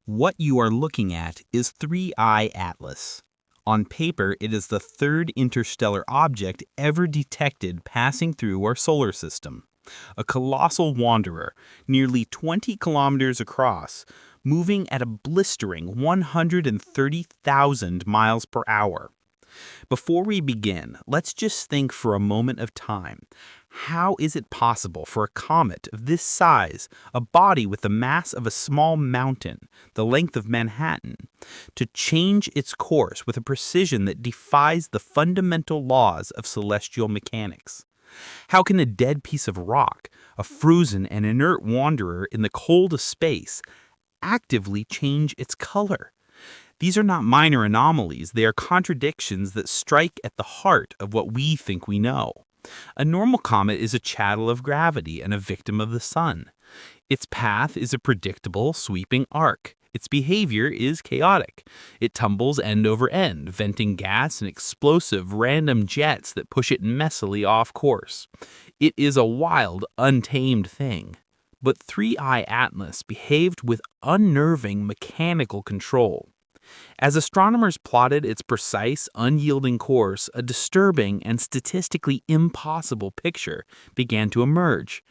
What you are looking at is 3I Atlas. On paper, it is the third interstellar object ever detected passing through our solar system. A colossal wanderer, nearly 20 kilometers across, moving at a blistering 130,000 miles per hour. Before we begin, let's just think for a moment of time. How is it possible for a comet of this size, a body with the mass of a small mountain, the length of Manhattan, to change its course with a precision that defies the fundamental laws of celestial mechanics? How can a dead piece of rock, a frozen and inert wanderer in the cold of space, actively change its color? These are not minor anomalies, they are contradictions that strike at the heart of what we think we know. A normal comet is a chattel of gravity and a victim of the sun. Its path is a predictable, sweeping arc. Its behavior is chaotic. It tumbles end over end, venting gas and explosive random jets that push it messily off course. It is a wild, untamed thing. But 3I Atlas behaved with unnerving mechanical control. As astronomers plotted its precise, unyielding course, a disturbing and statistically impossible picture began to emerge.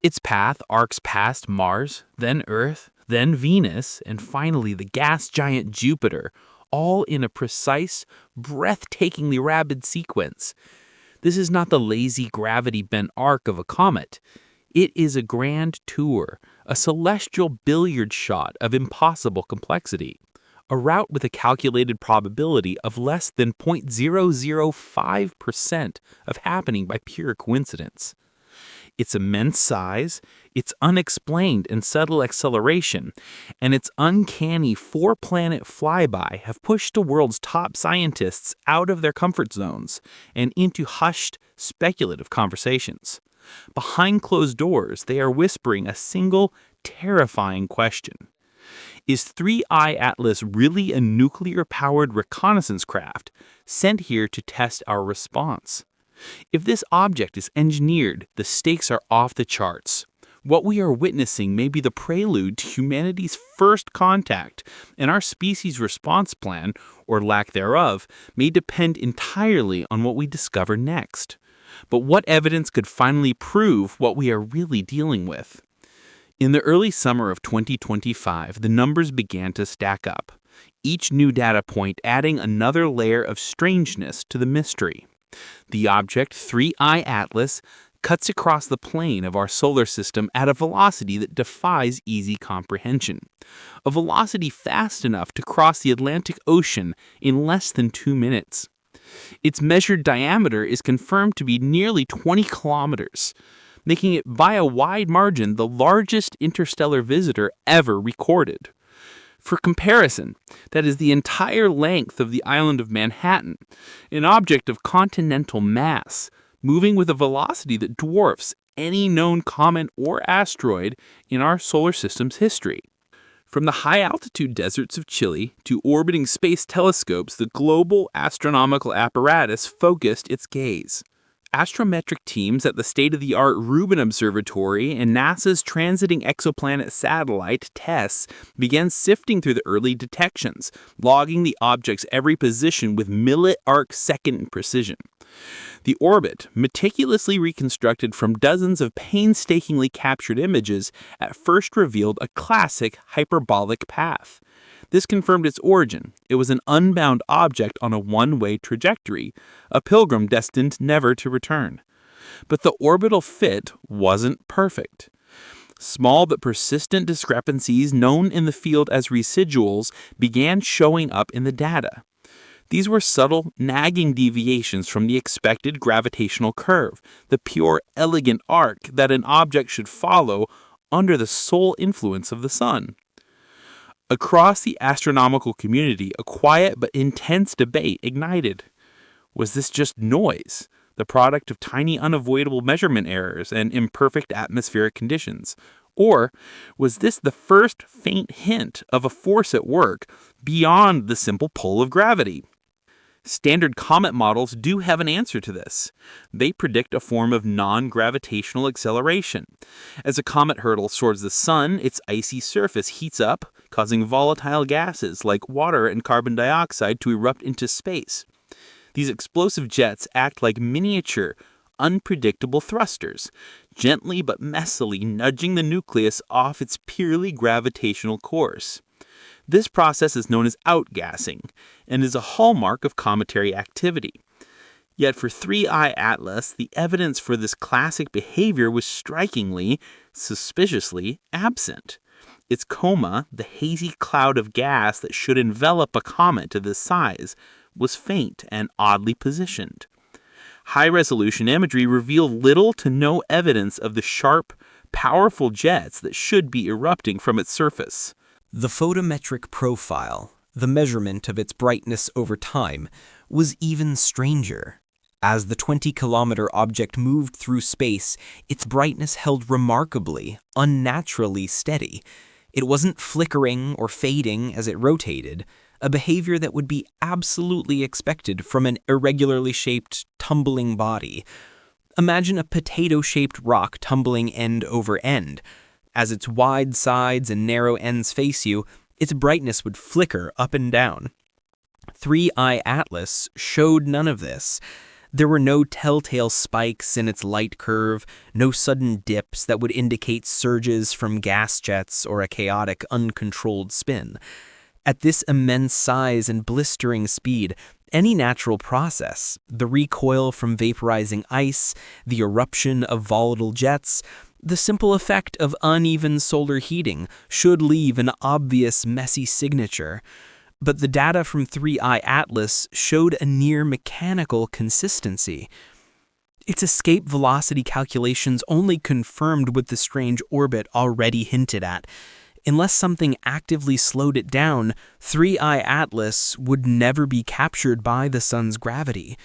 Its path arcs past Mars, then Earth, then Venus, and finally the gas giant Jupiter, all in a precise, breathtakingly rapid sequence. This is not the lazy, gravity-bent arc of a comet. It is a grand tour, a celestial billiard shot of impossible complexity. A route with a calculated probability of less than 0.005% of happening by pure coincidence. Its immense size, its unexplained and subtle acceleration, and its uncanny four-planet flyby have pushed the world's top scientists out of their comfort zones and into hushed, speculative conversations. Behind closed doors, they are whispering a single, terrifying question. Is 3I Atlas really a nuclear-powered reconnaissance craft sent here to test our response? If this object is engineered, the stakes are off the charts. What we are witnessing may be the prelude to humanity's first contact, and our species' response plan, or lack thereof, may depend entirely on what we discover next. But what evidence could finally prove what we are really dealing with? In the early summer of 2025, the numbers began to stack up, each new data point adding another layer of strangeness to the mystery. The object 3I Atlas cuts across the plane of our solar system at a velocity that defies easy comprehension, a velocity fast enough to cross the Atlantic Ocean in less than 2 minutes. Its measured diameter is confirmed to be nearly 20 kilometers, making it by a wide margin the largest interstellar visitor ever recorded. For comparison, that is the entire length of the island of Manhattan, an object of continental mass, moving with a velocity that dwarfs any known comet or asteroid in our solar system's history. From the high-altitude deserts of Chile to orbiting space telescopes, the global astronomical apparatus focused its gaze. Astrometric teams at the state-of-the-art Rubin Observatory and NASA's Transiting Exoplanet Satellite, TESS, began sifting through the early detections, logging the object's every position with milli-arc-second precision. The orbit, meticulously reconstructed from dozens of painstakingly captured images, at first revealed a classic hyperbolic path. This confirmed its origin. It was an unbound object on a one-way trajectory, a pilgrim destined never to return. But the orbital fit wasn't perfect. Small but persistent discrepancies known in the field as residuals began showing up in the data. These were subtle, nagging deviations from the expected gravitational curve, the pure, elegant arc that an object should follow under the sole influence of the sun. Across the astronomical community, a quiet but intense debate ignited. Was this just noise, the product of tiny unavoidable measurement errors and imperfect atmospheric conditions? Or was this the first faint hint of a force at work beyond the simple pull of gravity? Standard comet models do have an answer to this. They predict a form of non-gravitational acceleration. As a comet hurtles towards the sun, its icy surface heats up, causing volatile gases like water and carbon dioxide to erupt into space. These explosive jets act like miniature, unpredictable thrusters, gently but messily nudging the nucleus off its purely gravitational course. This process is known as outgassing and is a hallmark of cometary activity. Yet for 3I Atlas, the evidence for this classic behavior was strikingly, suspiciously absent. Its coma, the hazy cloud of gas that should envelop a comet of this size, was faint and oddly positioned. High-resolution imagery revealed little to no evidence of the sharp, powerful jets that should be erupting from its surface. The photometric profile, the measurement of its brightness over time, was even stranger. As the 20-kilometer object moved through space, its brightness held remarkably, unnaturally steady. It wasn't flickering or fading as it rotated, a behavior that would be absolutely expected from an irregularly shaped, tumbling body. Imagine a potato-shaped rock tumbling end over end. As its wide sides and narrow ends face you, its brightness would flicker up and down. 3I Atlas showed none of this. There were no telltale spikes in its light curve, no sudden dips that would indicate surges from gas jets or a chaotic, uncontrolled spin. At this immense size and blistering speed, any natural process, the recoil from vaporizing ice, the eruption of volatile jets, the simple effect of uneven solar heating should leave an obvious messy signature. But the data from 3I Atlas showed a near mechanical consistency. Its escape velocity calculations only confirmed what the strange orbit already hinted at. Unless something actively slowed it down, 3I Atlas would never be captured by the sun's gravity.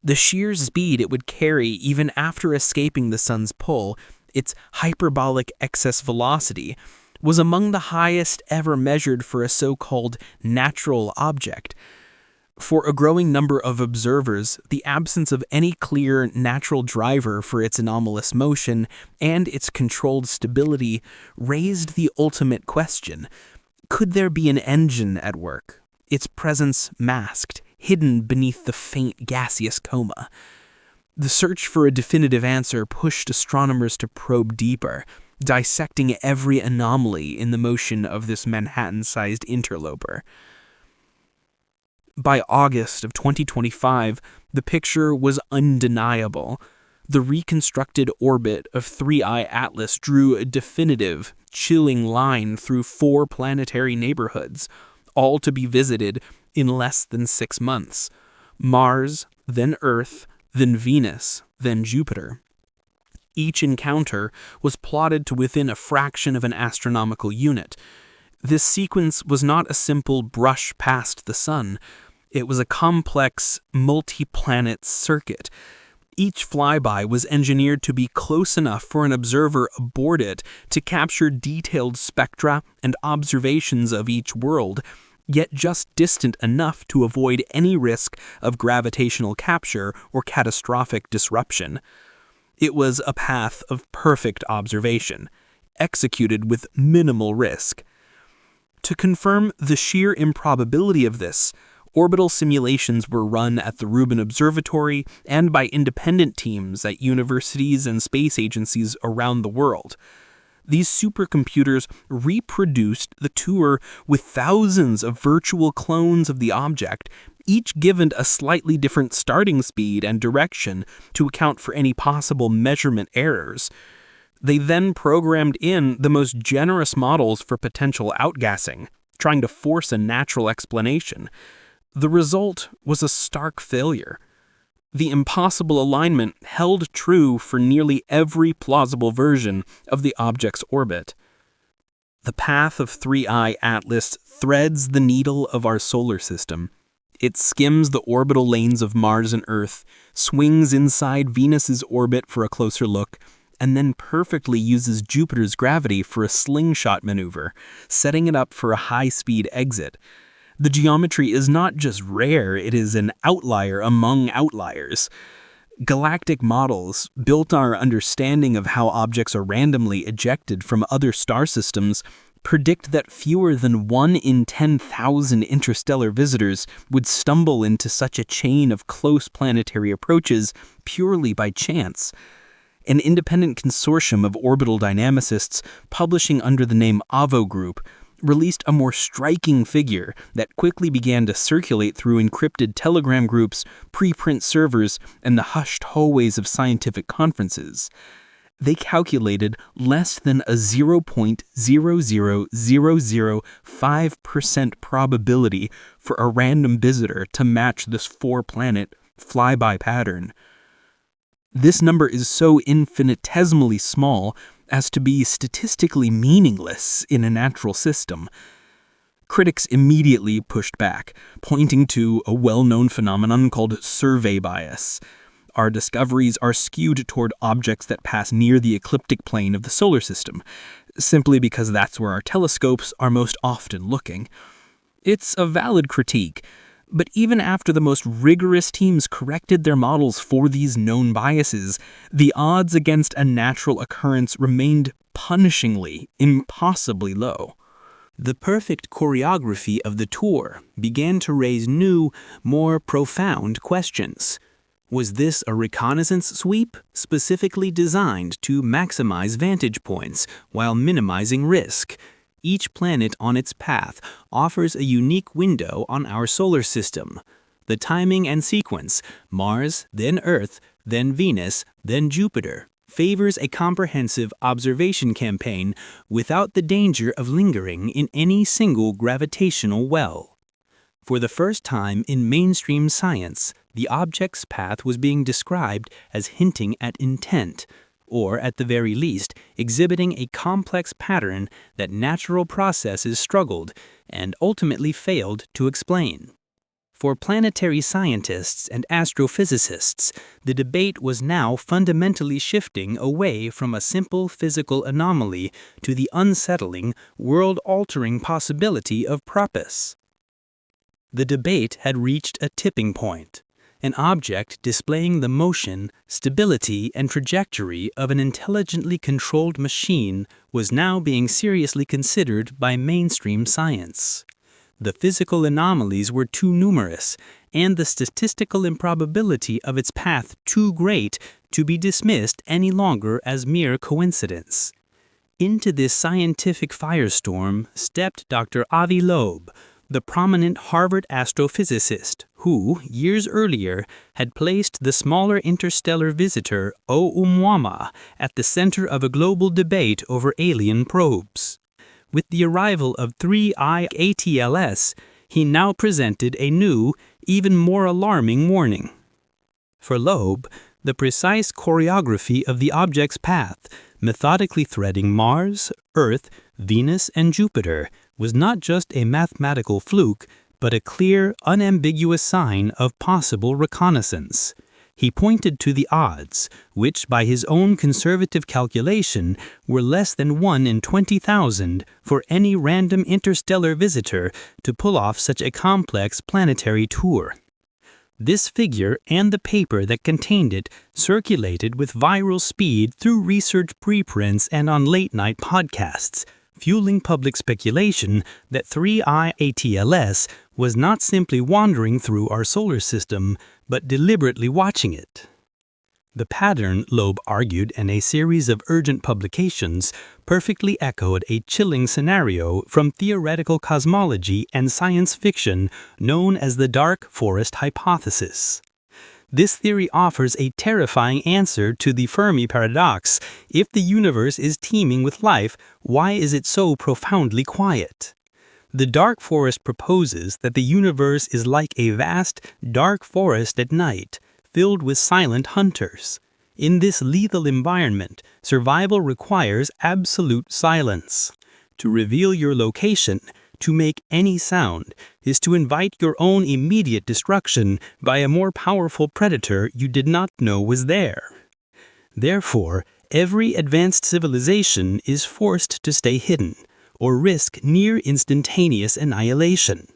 The sheer speed it would carry even after escaping the sun's pull, its hyperbolic excess velocity, was among the highest ever measured for a so-called natural object. For a growing number of observers, the absence of any clear natural driver for its anomalous motion and its controlled stability raised the ultimate question: could there be an engine at work, its presence masked, hidden beneath the faint gaseous coma? The search for a definitive answer pushed astronomers to probe deeper, dissecting every anomaly in the motion of this Manhattan-sized interloper. By August of 2025, the picture was undeniable. The reconstructed orbit of 3I Atlas drew a definitive, chilling line through 4 planetary neighborhoods, all to be visited in less than 6 months. Mars, then Earth, then Venus, then Jupiter. Each encounter was plotted to within a fraction of an astronomical unit. This sequence was not a simple brush past the sun. It was a complex, multi-planet circuit. Each flyby was engineered to be close enough for an observer aboard it to capture detailed spectra and observations of each world, yet just distant enough to avoid any risk of gravitational capture or catastrophic disruption. It was a path of perfect observation, executed with minimal risk. To confirm the sheer improbability of this, orbital simulations were run at the Rubin Observatory and by independent teams at universities and space agencies around the world. These supercomputers reproduced the tour with thousands of virtual clones of the object, each given a slightly different starting speed and direction to account for any possible measurement errors. They then programmed in the most generous models for potential outgassing, trying to force a natural explanation. The result was a stark failure. The impossible alignment held true for nearly every plausible version of the object's orbit. The path of 3I Atlas threads the needle of our solar system. It skims the orbital lanes of Mars and Earth, swings inside Venus's orbit for a closer look, and then perfectly uses Jupiter's gravity for a slingshot maneuver, setting it up for a high-speed exit. The geometry is not just rare, it is an outlier among outliers. Galactic models, built on our understanding of how objects are randomly ejected from other star systems, predict that fewer than 1 in 10,000 interstellar visitors would stumble into such a chain of close planetary approaches purely by chance. An independent consortium of orbital dynamicists, publishing under the name AVO Group, released a more striking figure that quickly began to circulate through encrypted telegram groups, preprint servers, and the hushed hallways of scientific conferences. They calculated less than a 0.00005% probability for a random visitor to match this 4-planet flyby pattern. This number is so infinitesimally small as to be statistically meaningless in a natural system. Critics immediately pushed back, pointing to a well-known phenomenon called survey bias. Our discoveries are skewed toward objects that pass near the ecliptic plane of the solar system, simply because that's where our telescopes are most often looking. It's a valid critique, but even after the most rigorous teams corrected their models for these known biases, the odds against a natural occurrence remained punishingly, impossibly low. The perfect choreography of the tour began to raise new, more profound questions. Was this a reconnaissance sweep specifically designed to maximize vantage points while minimizing risk? Each planet on its path offers a unique window on our solar system. The timing and sequence, Mars, then Earth, then Venus, then Jupiter, favors a comprehensive observation campaign without the danger of lingering in any single gravitational well. For the first time in mainstream science, the object's path was being described as hinting at intent, or at the very least, exhibiting a complex pattern that natural processes struggled and ultimately failed to explain. For planetary scientists and astrophysicists, the debate was now fundamentally shifting away from a simple physical anomaly to the unsettling, world-altering possibility of propus. The debate had reached a tipping point. An object displaying the motion, stability, and trajectory of an intelligently controlled machine was now being seriously considered by mainstream science. The physical anomalies were too numerous, and the statistical improbability of its path too great to be dismissed any longer as mere coincidence. Into this scientific firestorm stepped Dr. Avi Loeb, the prominent Harvard astrophysicist who, years earlier, had placed the smaller interstellar visitor oumuamua at the center of a global debate over alien probes. With the arrival of 3I ATLS, he now presented a new, even more alarming warning. For Loeb, the precise choreography of the object's path, methodically threading Mars, Earth, Venus, and Jupiter, was not just a mathematical fluke, but a clear, unambiguous sign of possible reconnaissance. He pointed to the odds, which by his own conservative calculation were less than 1 in 20,000 for any random interstellar visitor to pull off such a complex planetary tour. This figure and the paper that contained it circulated with viral speed through research preprints and on late-night podcasts, fueling public speculation that 3I ATLS was not simply wandering through our solar system, but deliberately watching it. The pattern, Loeb argued in a series of urgent publications, perfectly echoed a chilling scenario from theoretical cosmology and science fiction known as the dark forest hypothesis. This theory offers a terrifying answer to the Fermi paradox. If the universe is teeming with life, why is it so profoundly quiet? The dark forest proposes that the universe is like a vast, dark forest at night, filled with silent hunters. In this lethal environment, survival requires absolute silence. To reveal your location, to make any sound, is to invite your own immediate destruction by a more powerful predator you did not know was there. Therefore, every advanced civilization is forced to stay hidden, or risk near instantaneous annihilation.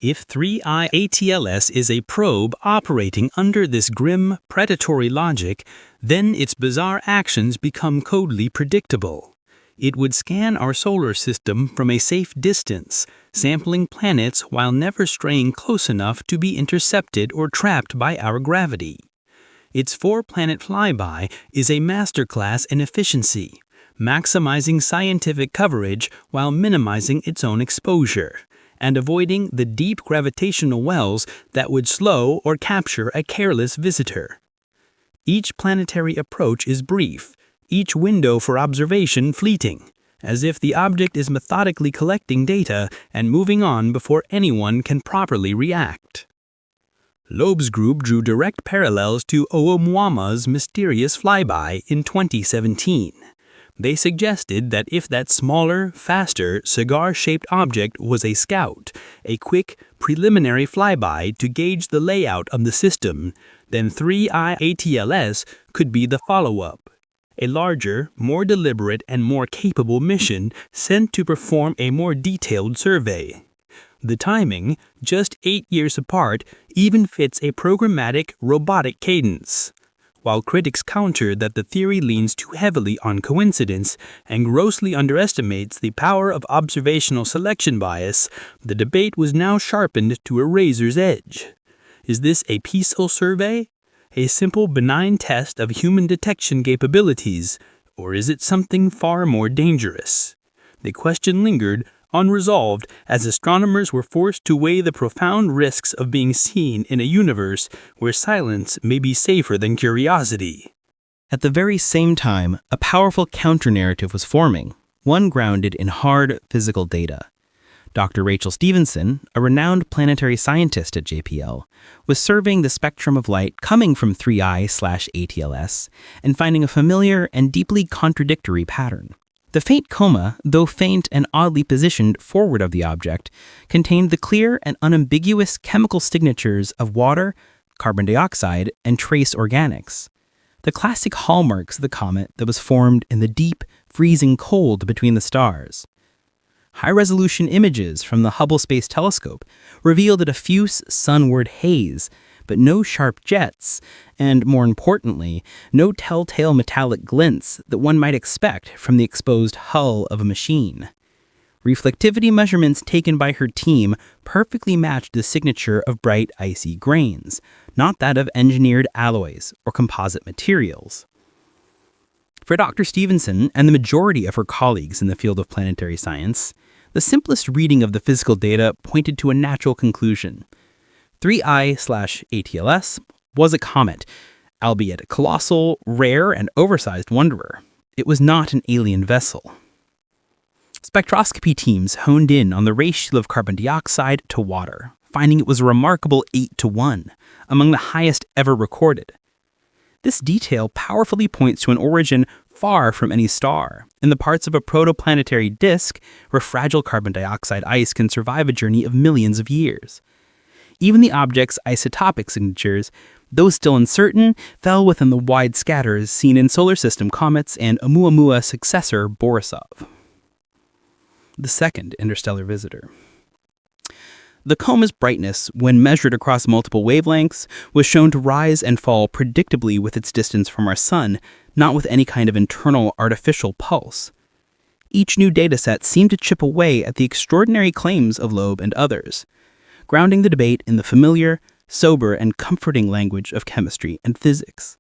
If 3I ATLS is a probe operating under this grim, predatory logic, then its bizarre actions become coldly predictable. It would scan our solar system from a safe distance, sampling planets while never straying close enough to be intercepted or trapped by our gravity. Its four-planet flyby is a masterclass in efficiency, maximizing scientific coverage while minimizing its own exposure, and avoiding the deep gravitational wells that would slow or capture a careless visitor. Each planetary approach is brief, each window for observation fleeting, as if the object is methodically collecting data and moving on before anyone can properly react. Loeb's group drew direct parallels to Oumuamua's mysterious flyby in 2017. They suggested that if that smaller, faster, cigar-shaped object was a scout, a quick, preliminary flyby to gauge the layout of the system, then 3I ATLS could be the follow-up, a larger, more deliberate, and more capable mission sent to perform a more detailed survey. The timing, just 8 years apart, even fits a programmatic, robotic cadence. While critics counter that the theory leans too heavily on coincidence and grossly underestimates the power of observational selection bias, the debate was now sharpened to a razor's edge. Is this a peaceful survey? A simple benign test of human detection capabilities? Or is it something far more dangerous? The question lingered, unresolved, as astronomers were forced to weigh the profound risks of being seen in a universe where silence may be safer than curiosity. At the very same time, a powerful counter-narrative was forming, one grounded in hard physical data. Dr. Rachel Stevenson, a renowned planetary scientist at JPL, was surveying the spectrum of light coming from 3I/ATLS and finding a familiar and deeply contradictory pattern. The faint coma, though faint and oddly positioned forward of the object, contained the clear and unambiguous chemical signatures of water, carbon dioxide, and trace organics. The classic hallmarks of the comet that was formed in the deep, freezing cold between the stars. High-resolution images from the Hubble Space Telescope revealed a diffuse sunward haze, but no sharp jets, and more importantly, no telltale metallic glints that one might expect from the exposed hull of a machine. Reflectivity measurements taken by her team perfectly matched the signature of bright, icy grains, not that of engineered alloys or composite materials. For Dr. Stevenson and the majority of her colleagues in the field of planetary science, the simplest reading of the physical data pointed to a natural conclusion. 3I/ATLS was a comet, albeit a colossal, rare, and oversized wanderer. It was not an alien vessel. Spectroscopy teams honed in on the ratio of carbon dioxide to water, finding it was a remarkable 8-to-1, among the highest ever recorded. This detail powerfully points to an origin far from any star, in the parts of a protoplanetary disk where fragile carbon dioxide ice can survive a journey of millions of years. Even the object's isotopic signatures, though still uncertain, fell within the wide scatters seen in solar system comets and Oumuamua successor Borisov. The second interstellar visitor. The comet's brightness, when measured across multiple wavelengths, was shown to rise and fall predictably with its distance from our sun, not with any kind of internal artificial pulse. Each new dataset seemed to chip away at the extraordinary claims of Loeb and others, grounding the debate in the familiar, sober, and comforting language of chemistry and physics.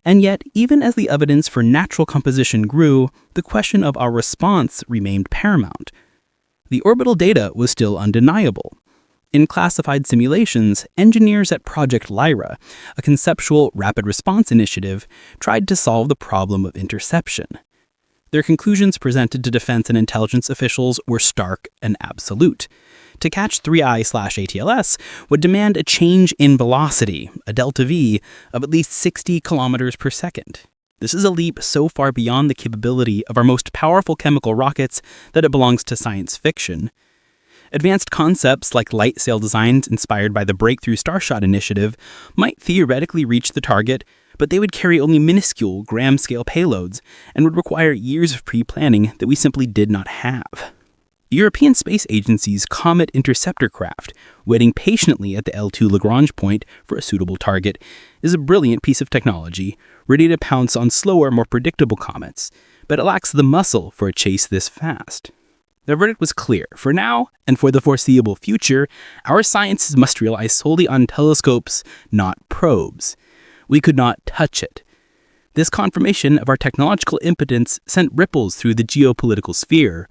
And yet, even as the evidence for natural composition grew, the question of our response remained paramount. The orbital data was still undeniable. In classified simulations, engineers at Project Lyra, a conceptual rapid response initiative, tried to solve the problem of interception. Their conclusions presented to defense and intelligence officials were stark and absolute. To catch 3I/ATLS would demand a change in velocity, a delta V, of at least 60 kilometers per second. This is a leap so far beyond the capability of our most powerful chemical rockets that it belongs to science fiction. Advanced concepts like light sail designs inspired by the Breakthrough Starshot initiative might theoretically reach the target, but they would carry only minuscule gram-scale payloads and would require years of pre-planning that we simply did not have. European Space Agency's Comet interceptor craft, waiting patiently at the L2 Lagrange point for a suitable target, is a brilliant piece of technology, ready to pounce on slower, more predictable comets, but it lacks the muscle for a chase this fast. The verdict was clear. For now, and for the foreseeable future, our sciences must rely solely on telescopes, not probes. We could not touch it. This confirmation of our technological impotence sent ripples through the geopolitical sphere.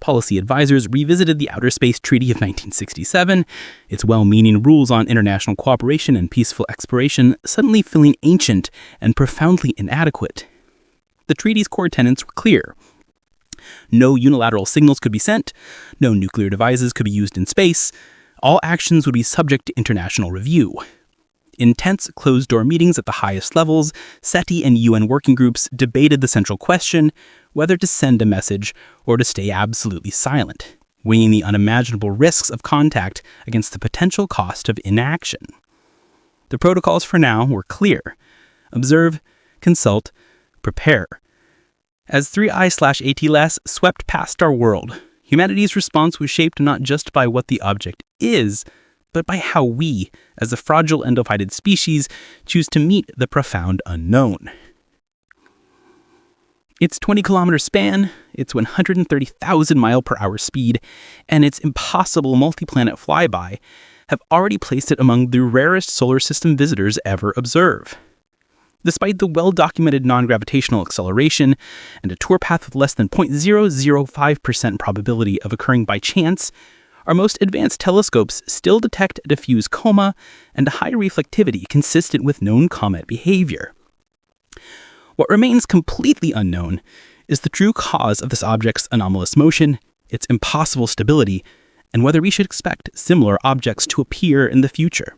Policy advisors revisited the Outer Space Treaty of 1967, its well-meaning rules on international cooperation and peaceful exploration suddenly feeling ancient and profoundly inadequate. The treaty's core tenets were clear. No unilateral signals could be sent, no nuclear devices could be used in space, all actions would be subject to international review. Intense closed-door meetings at the highest levels, SETI and UN working groups debated the central question, whether to send a message or to stay absolutely silent, weighing the unimaginable risks of contact against the potential cost of inaction. The protocols for now were clear. Observe, consult, prepare. As 3I/ATLAS swept past our world, humanity's response was shaped not just by what the object is, but by how we, as a fragile endophytid species, choose to meet the profound unknown. Its 20-kilometer span, its 130,000 mile per hour speed, and its impossible multi-planet flyby have already placed it among the rarest solar system visitors ever observed. Despite the well-documented non-gravitational acceleration and a tour path with less than 0.005% probability of occurring by chance, our most advanced telescopes still detect a diffuse coma and a high reflectivity consistent with known comet behavior. What remains completely unknown is the true cause of this object's anomalous motion, its impossible stability, and whether we should expect similar objects to appear in the future.